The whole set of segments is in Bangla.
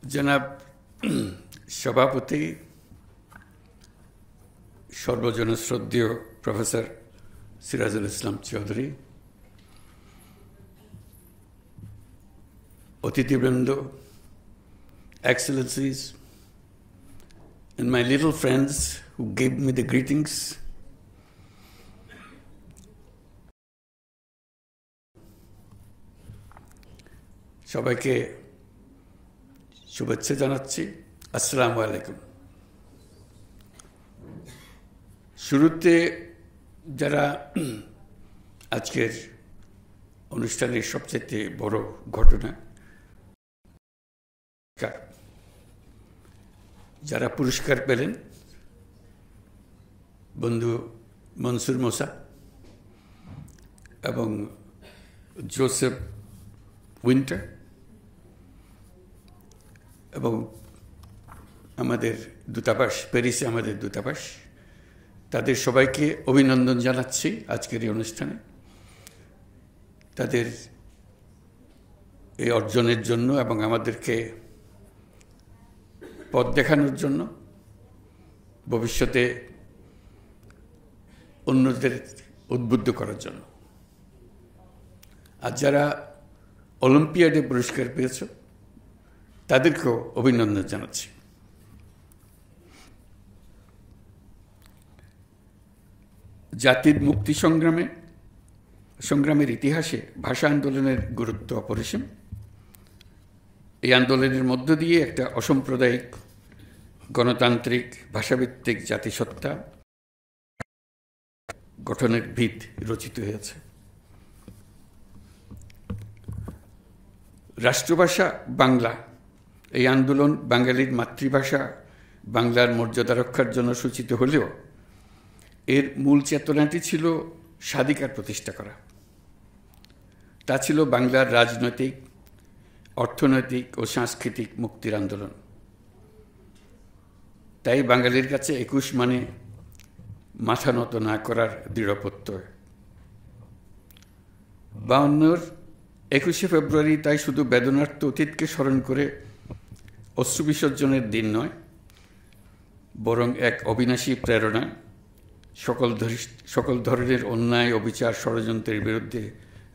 জনাব সভাপতি, সর্বজনশ্রদ্ধেয় প্রফেসর সিরাজুল ইসলাম চৌধুরী, অতিথিবৃন্দ, excellencies, and my little friends who gave me the greetings, সবাইকে শুভেচ্ছা জানাচ্ছি। আসসালামু আলাইকুম। শুরুতে যারা আজকের অনুষ্ঠানের সবচেয়ে বড় ঘটনা, যারা পুরস্কার পেলেন, বন্ধু মনসুর মোসা এবং জোসেফ উইন্টার এবং আমাদের দূতাবাস, প্যারিসে আমাদের দূতাবাস, তাদের সবাইকে অভিনন্দন জানাচ্ছি আজকের এই অনুষ্ঠানে। তাদের এই অর্জনের জন্য এবং আমাদেরকে পথ দেখানোর জন্য, ভবিষ্যতে অন্যদের উদ্বুদ্ধ করার জন্য। আর যারা অলিম্পিয়াডে পুরস্কার পেয়েছ, তাদেরকেও অভিনন্দন জানাচ্ছি। জাতির মুক্তি সংগ্রামের ইতিহাসে ভাষা আন্দোলনের গুরুত্ব অপরিসীম। এই আন্দোলনের মধ্য দিয়ে একটা অসাম্প্রদায়িক গণতান্ত্রিক ভাষাভিত্তিক জাতিসত্তা গঠনের ভিত রচিত হয়েছে। রাষ্ট্রভাষা বাংলা, এই আন্দোলন বাঙালির মাতৃভাষা বাংলার মর্যাদা রক্ষার জন্য সূচিত হলেও এর মূল চেতনাটি ছিল স্বাধিকার প্রতিষ্ঠা করা। তা ছিল বাংলার রাজনৈতিক, অর্থনৈতিক ও সাংস্কৃতিক মুক্তির আন্দোলন। তাই বাঙালির কাছে ২১ মানে মাথা নত না করার দৃঢ় প্রত্যয়। ৫২-র ২১শে ফেব্রুয়ারি তাই শুধু বেদনার্থ অতীতকে স্মরণ করে অশ্রু বিসর্জনের দিন নয়, বরং এক অবিনাশী প্রেরণা, সকল ধরনের অন্যায়, অবিচার, ষড়যন্ত্রের বিরুদ্ধে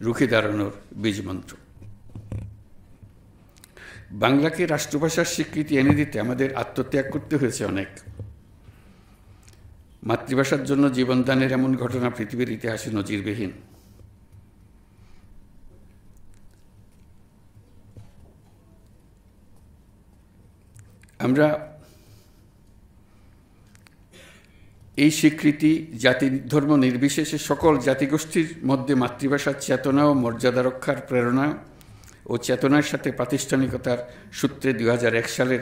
রুখে দাঁড়ানোর বীজমন্ত্র। বাংলাকে রাষ্ট্রভাষার স্বীকৃতি এনে দিতে আমাদের আত্মত্যাগ করতে হয়েছে অনেক। মাতৃভাষার জন্য জীবনদানের এমন ঘটনা পৃথিবীর ইতিহাসে নজিরবিহীন। আমরা এই স্বীকৃতি জাতি ধর্ম নির্বিশেষে সকল জাতিগোষ্ঠীর মধ্যে মাতৃভাষার চেতনা ও মর্যাদা রক্ষার প্রেরণা ও চেতনার সাথে প্রাতিষ্ঠানিকতার সূত্রে ২০০১ সালের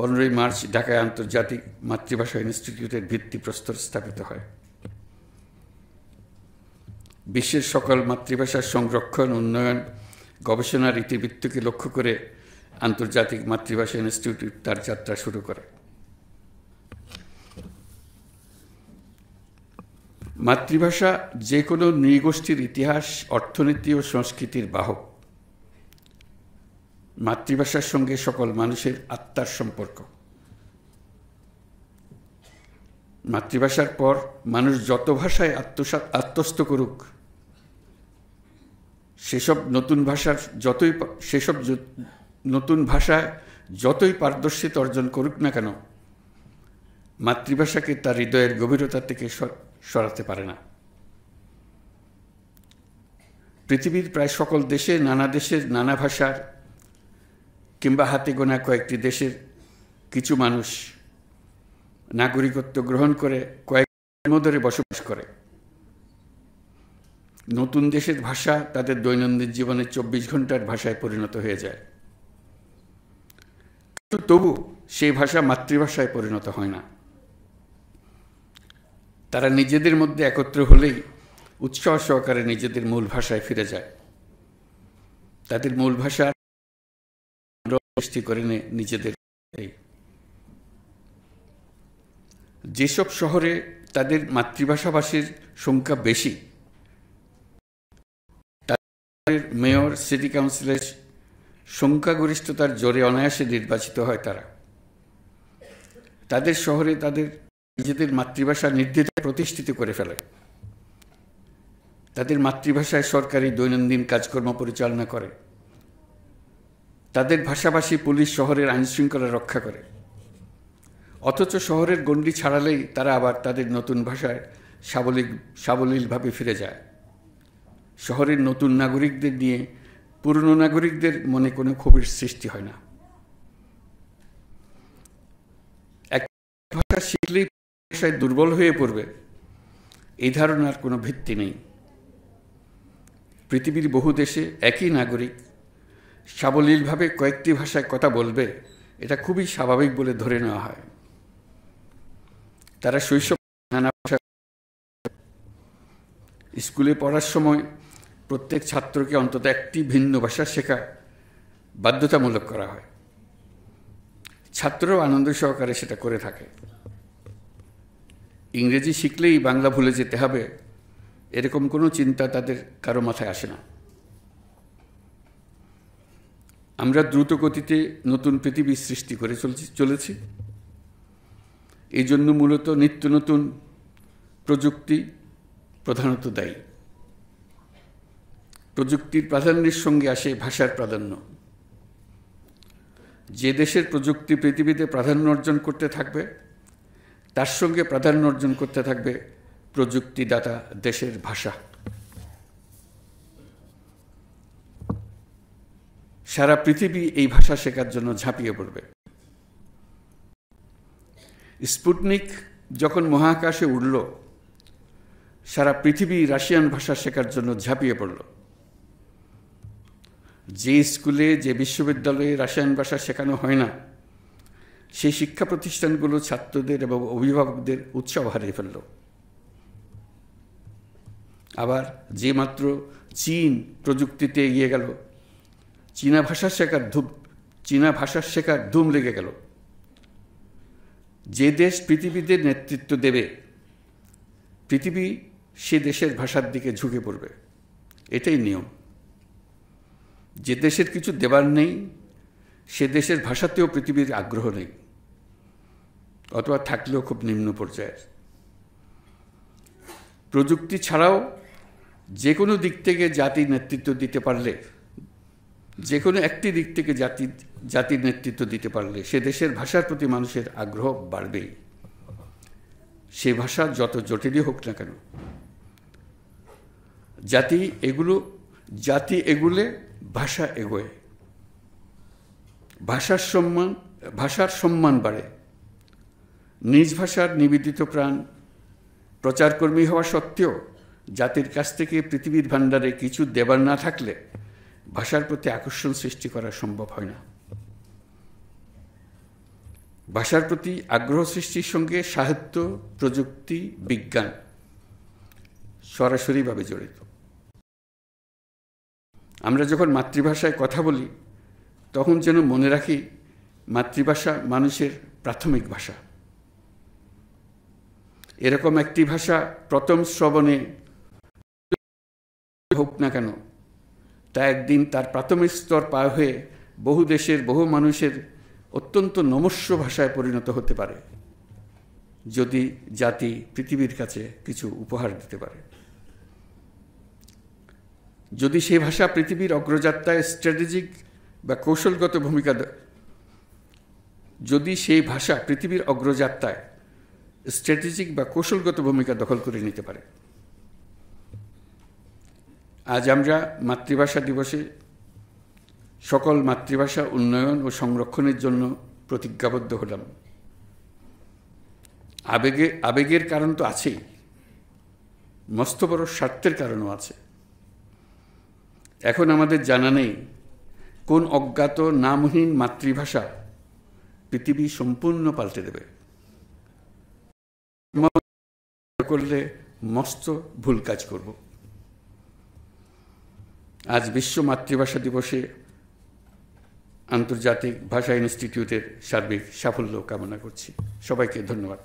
১৫ই মার্চ ঢাকায় আন্তর্জাতিক মাতৃভাষা ইনস্টিটিউটের ভিত্তিপ্রস্তর স্থাপিত হয়। বিশ্বের সকল মাতৃভাষার সংরক্ষণ, উন্নয়ন, গবেষণার ইতিবৃত্তকে লক্ষ্য করে আন্তর্জাতিক মাতৃভাষা ইনস্টিটিউট তার যাত্রা শুরু করে। মাতৃভাষা যে কোনো নৃগোষ্ঠীর ইতিহাস, অর্থনীতি ও সংস্কৃতির বাহক। মাতৃভাষার সঙ্গে সকল মানুষের আত্মার সম্পর্ক। মাতৃভাষার পর মানুষ যত ভাষায় আত্মস্থ করুক, সেসব নতুন ভাষায় যতই পারদর্শিতা অর্জন করুক না কেন, মাতৃভাষাকে তার হৃদয়ের গভীরতা থেকে সরাতে পারে না। পৃথিবীর প্রায় সকল দেশে, নানা দেশের নানা ভাষার কিংবা হাতে গোনা কয়েকটি দেশের কিছু মানুষ নাগরিকত্ব গ্রহণ করে কয়েক ধরে বসবাস করে। নতুন দেশের ভাষা তাদের দৈনন্দিন জীবনে ২৪ ঘন্টার ভাষায় পরিণত হয়ে যায়। কিন্তু তবু সেই ভাষা মাতৃভাষায় পরিণত হয় না। তারা নিজেদের মধ্যে একত্র হলেই উৎসাহ সহকারে নিজেদের মূল ভাষায় ফিরে যায়। তাদের মূল ভাষা সৃষ্টি করে নিজেদের। যেসব শহরে তাদের মাতৃভাষাভাষীর সংখ্যা বেশি, তাদের মেয়র, সিটি কাউন্সিলের সংখ্যাগরিষ্ঠতার জোরে অনায়াসে নির্বাচিত হয় তারা। তাদের শহরে তাদের নিজেদের মাতৃভাষা নির্দ্বিধায় প্রতিষ্ঠিত করে ফেলে। তাদের মাতৃভাষায় সরকারি দৈনন্দিন কাজকর্ম পরিচালনা করে। তাদের ভাষাভাষী পুলিশ শহরের আইনশৃঙ্খলা রক্ষা করে। অথচ শহরের গণ্ডি ছাড়ালেই তারা আবার তাদের নতুন ভাষায় সাবলীলভাবে ফিরে যায়। শহরের নতুন নাগরিকদের নিয়ে পুরনো নাগরিকদের মনে কোনো ক্ষোভের সৃষ্টি হয় না। এক ভাষা শিখলেই ভাষায় দুর্বল হয়ে পড়বে, এই ধারণার কোনো ভিত্তি নেই। পৃথিবীর বহু দেশে একই নাগরিক সাবলীলভাবে কয়েকটি ভাষায় কথা বলবে, এটা খুবই স্বাভাবিক বলে ধরে নেওয়া হয়। তারা শৈশব নানা ভাষা স্কুলে পড়ার সময় প্রত্যেক ছাত্রকে অন্তত একটি ভিন্ন ভাষা শেখা বাধ্যতামূলক করা হয়। ছাত্ররাও আনন্দ সহকারে সেটা করে থাকে। ইংরেজি শিখলেই বাংলা ভুলে যেতে হবে, এরকম কোনো চিন্তা তাদের কারো মাথায় আসে না। আমরা দ্রুত গতিতে নতুন পৃথিবী সৃষ্টি করে চলেছি। এই জন্য মূলত নিত্য নতুন প্রযুক্তি প্রধানত দায়ী। প্রযুক্তির প্রাধান্যের সঙ্গে আসে ভাষার প্রাধান্য। যে দেশের প্রযুক্তি পৃথিবীতে প্রাধান্য অর্জন করতে থাকবে, তার সঙ্গে প্রাধান্য অর্জন করতে থাকবে প্রযুক্তিদাতা দেশের ভাষা। সারা পৃথিবী এই ভাষা শেখার জন্য ঝাঁপিয়ে পড়বে। স্পুটনিক যখন মহাকাশে উড়ল, সারা পৃথিবী রাশিয়ান ভাষা শেখার জন্য ঝাঁপিয়ে পড়ল। যে স্কুলে, যে বিশ্ববিদ্যালয়ে রাশিয়ান ভাষা শেখানো হয় না, সেই শিক্ষা প্রতিষ্ঠানগুলো ছাত্রদের এবং অভিভাবকদের উৎসাহ হারিয়ে ফেলল। আবার যে মাত্র চীন প্রযুক্তিতে এগিয়ে গেল, চীনা ভাষা শেখার ধুম লেগে গেল। যে দেশ পৃথিবীতে নেতৃত্ব দেবে, পৃথিবী সে দেশের ভাষার দিকে ঝুঁকে পড়বে। এটাই নিয়ম। যে দেশের কিছু দেবার নেই, সে দেশের ভাষাতেও পৃথিবীর আগ্রহ নেই, অথবা থাকলেও খুব নিম্ন পর্যায়ের। প্রযুক্তি ছাড়াও যে কোনো দিক থেকে জাতির নেতৃত্ব দিতে পারলে, যে কোনো একটি দিক থেকে জাতির নেতৃত্ব দিতে পারলে, সে দেশের ভাষার প্রতি মানুষের আগ্রহ বাড়বেই, সে ভাষা যত জটিলই হোক না কেন। জাতি এগুলে ভাষা এগোয়। ভাষার সম্মান বাড়ে। নিজ ভাষার নিবেদিত প্রাণ প্রচারকর্মী হওয়া সত্ত্বেও জাতির কাছ থেকে পৃথিবীর ভাণ্ডারে কিছু দেবার না থাকলে ভাষার প্রতি আকর্ষণ সৃষ্টি করা সম্ভব হয় না। ভাষার প্রতি আগ্রহ সৃষ্টির সঙ্গে সাহিত্য, প্রযুক্তি, বিজ্ঞান সরাসরিভাবে জড়িত। আমরা যখন মাতৃভাষায় কথা বলি, তখন যেন মনে রাখি মাতৃভাষা মানুষের প্রাথমিক ভাষা। এরকম একটি ভাষা প্রথম শ্রবণে হোক না কেন, তা একদিন তার প্রাথমিক স্তর পার হয়ে বহু দেশের বহু মানুষের অত্যন্ত নমস্য ভাষায় পরিণত হতে পারে, যদি জাতি পৃথিবীর কাছে কিছু উপহার দিতে পারে। যদি সেই ভাষা পৃথিবীর অগ্রযাত্রায় স্ট্র্যাটেজিক বা কৌশলগত ভূমিকা, যদি সেই ভাষা পৃথিবীর অগ্রযাত্রায় স্ট্র্যাটেজিক বা কৌশলগত ভূমিকা দখল করে নিতে পারে। আজ আমরা মাতৃভাষা দিবসে সকল মাতৃভাষা উন্নয়ন ও সংরক্ষণের জন্য প্রতিজ্ঞাবদ্ধ হলাম। আবেগের কারণ তো আছেই, মস্ত বড় স্বার্থের কারণও আছে। এখন আমাদের জানা নেই কোন অজ্ঞাত নামহীন মাতৃভাষা পৃথিবী সম্পূর্ণ পাল্টে দেবে। করলে মস্ত ভুল কাজ করব। আজ বিশ্ব মাতৃভাষা দিবসে আন্তর্জাতিক ভাষা ইনস্টিটিউটের সার্বিক সাফল্য কামনা করছি। সবাইকে ধন্যবাদ।